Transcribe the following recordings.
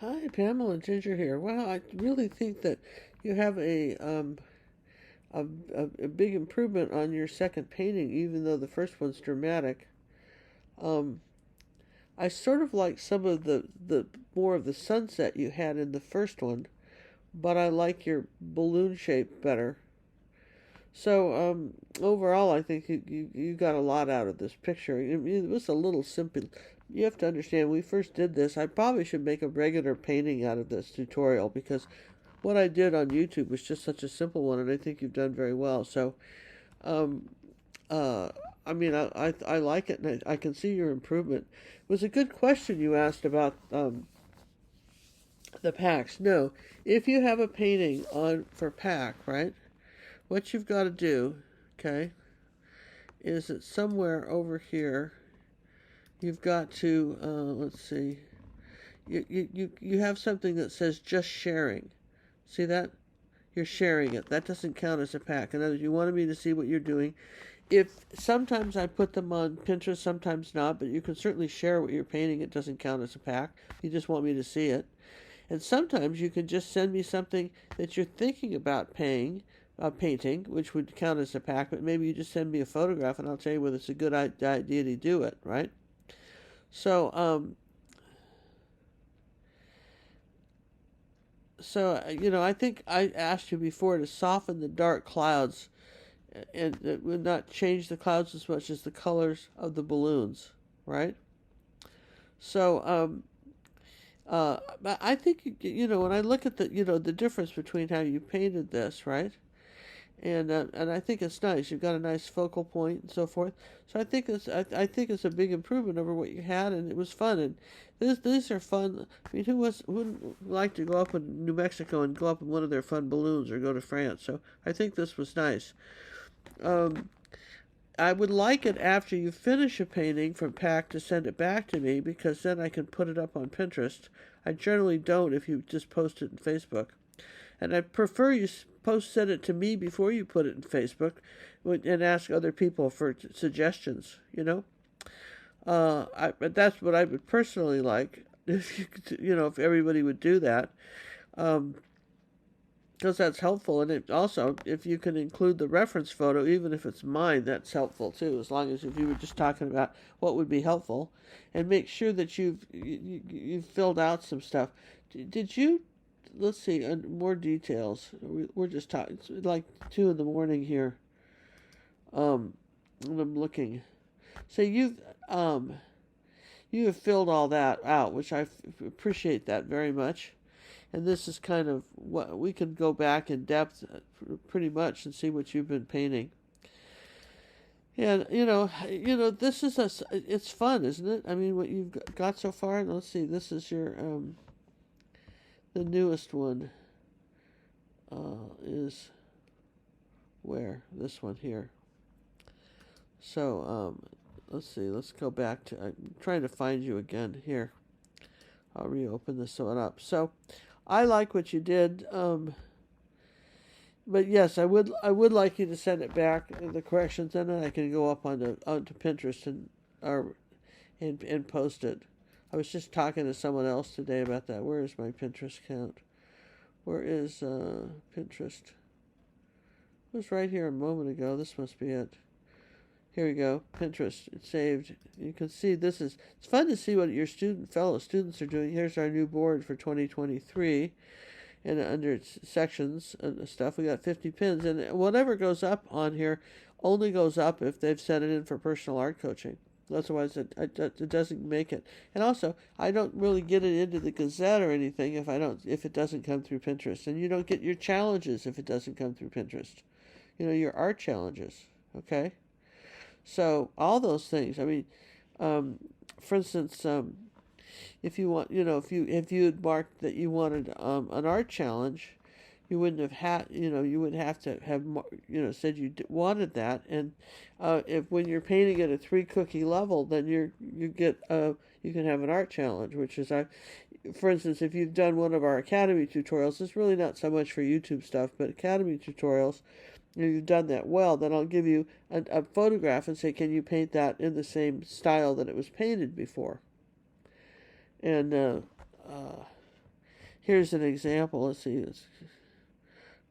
Hi, Pamela, Ginger here. Well, I really think that you have a, a big improvement on your second painting, even though the first one's dramatic. Um, I sort of like some of the more of the sunset you had in the first one, but I like your balloon shape better. So overall, I think you got a lot out of this picture. It was a little simple. You have to understand, when we first did this, I probably should make a regular painting out of this tutorial because what I did on YouTube was just such a simple one, and I think you've done very well. So, um, uh, I mean, I like it, and I can see your improvement. It was a good question you asked about the packs. No, if you have a painting on for pack, right? What you've got to do, okay, is that somewhere over here you've got to let's see, you have something that says just sharing. See that? You're sharing it. That doesn't count as a pack. In other words, you wanted me to see what you're doing. If sometimes I put them on Pinterest, sometimes not, but you can certainly share what you're painting. It doesn't count as a pack. You just want me to see it. And sometimes you can just send me something that you're thinking about painting, which would count as a pack, but maybe you just send me a photograph and I'll tell you whether it's a good idea to do it, right? So, I think I asked you before to soften the dark clouds, and it would not change the clouds as much as the colors of the balloons, right? So, but I think when I look at the difference between how you painted this, right? And I think it's nice. You've got a nice focal point and so forth. So I think it's a big improvement over what you had, and it was fun. And these are fun. I mean, wouldn't like to go up in New Mexico and go up in one of their fun balloons or go to France? So I think this was nice. Um, I would like it after you finish a painting from pack to send it back to me because then I can put it up on Pinterest. I generally don't if you just post it in Facebook. And I prefer you send it to me before you put it in Facebook and ask other people for suggestions, but that's what I would personally like if if everybody would do that. Um, because that's helpful. And it also, if you can include the reference photo, even if it's mine, that's helpful too. As long as if you were just talking about what would be helpful, and make sure that you've filled out some stuff. Did you? Let's see, more details. We're just talking. It's like 2 in the morning here. And I'm looking. So you have filled all that out, which I appreciate that very much. And this is kind of what we can go back in depth pretty much and see what you've been painting. And this is it's fun, isn't it? I mean, what you've got so far. Let's see, this is your the newest one is where this one here. So let's see, let's go back to. I'm trying to find you again here. I'll reopen this one up. So I like what you did. But yes, I would like you to send it back the corrections, and then I can go up onto Pinterest and post it. I was just talking to someone else today about that. Where is my Pinterest account? Where is Pinterest? It was right here a moment ago. This must be it. Here we go. Pinterest. It's saved. You can see it's fun to see what your fellow students are doing. Here's our new board for 2023. And under its sections and stuff, we got 50 pins. And whatever goes up on here only goes up if they've sent it in for personal art coaching. Otherwise, it doesn't make it. And also, I don't really get it into the Gazette or anything if it doesn't come through Pinterest. And you don't get your challenges if it doesn't come through Pinterest. Your art challenges. Okay? So all those things. I mean, for instance, if you want, if you had marked that you wanted an art challenge, you wouldn't have you would have to have said you wanted that. And if when you're painting at a 3 cookie level, then you can have an art challenge, which is for instance, if you've done one of our Academy tutorials, it's really not so much for YouTube stuff, but Academy tutorials. If you've done that well, then I'll give you a photograph and say, can you paint that in the same style that it was painted before? And Here's an example. Let's see.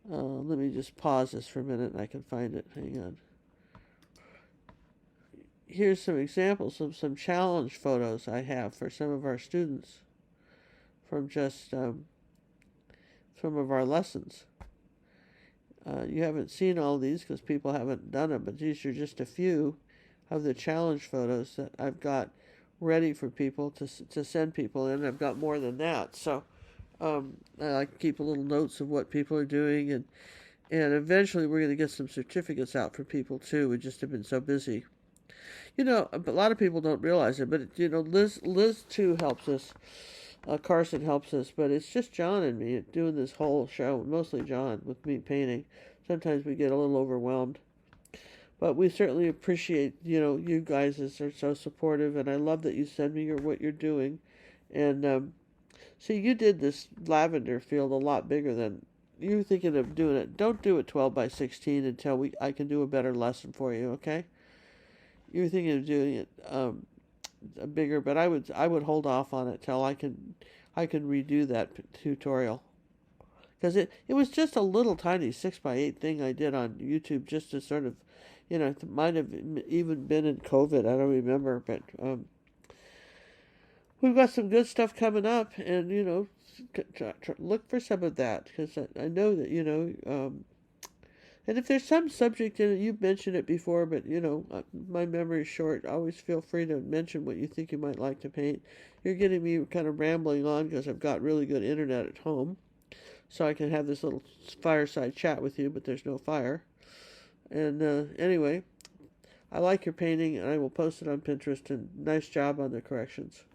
Let me just pause this for a minute and I can find it. Hang on. Here's some examples of some challenge photos I have for some of our students from just some of our lessons. You haven't seen all these because people haven't done them, but these are just a few of the challenge photos that I've got ready for people to send people in. I've got more than that, so I like to keep a little notes of what people are doing, and eventually we're going to get some certificates out for people too. We just have been so busy. A lot of people don't realize it, but Liz too helps us. Carson helps us, but it's just John and me doing this whole show, mostly John with me painting. Sometimes we get a little overwhelmed, but we certainly appreciate, you guys are so supportive, and I love that you send me what you're doing. And see, you did this lavender field a lot bigger than you were thinking of doing it. Don't do it 12 by 16 until I can do a better lesson for you, okay? You were thinking of doing it bigger, but I would hold off on it till I can redo that tutorial, because it was just a little tiny 6x8 thing I did on YouTube, just to sort of, it might have even been in COVID, I don't remember, but we've got some good stuff coming up, and look for some of that, because I know that and if there's some subject in it, you've mentioned it before, but, my memory is short. Always feel free to mention what you think you might like to paint. You're getting me kind of rambling on because I've got really good internet at home, so I can have this little fireside chat with you, but there's no fire. And anyway, I like your painting, and I will post it on Pinterest, and nice job on the corrections.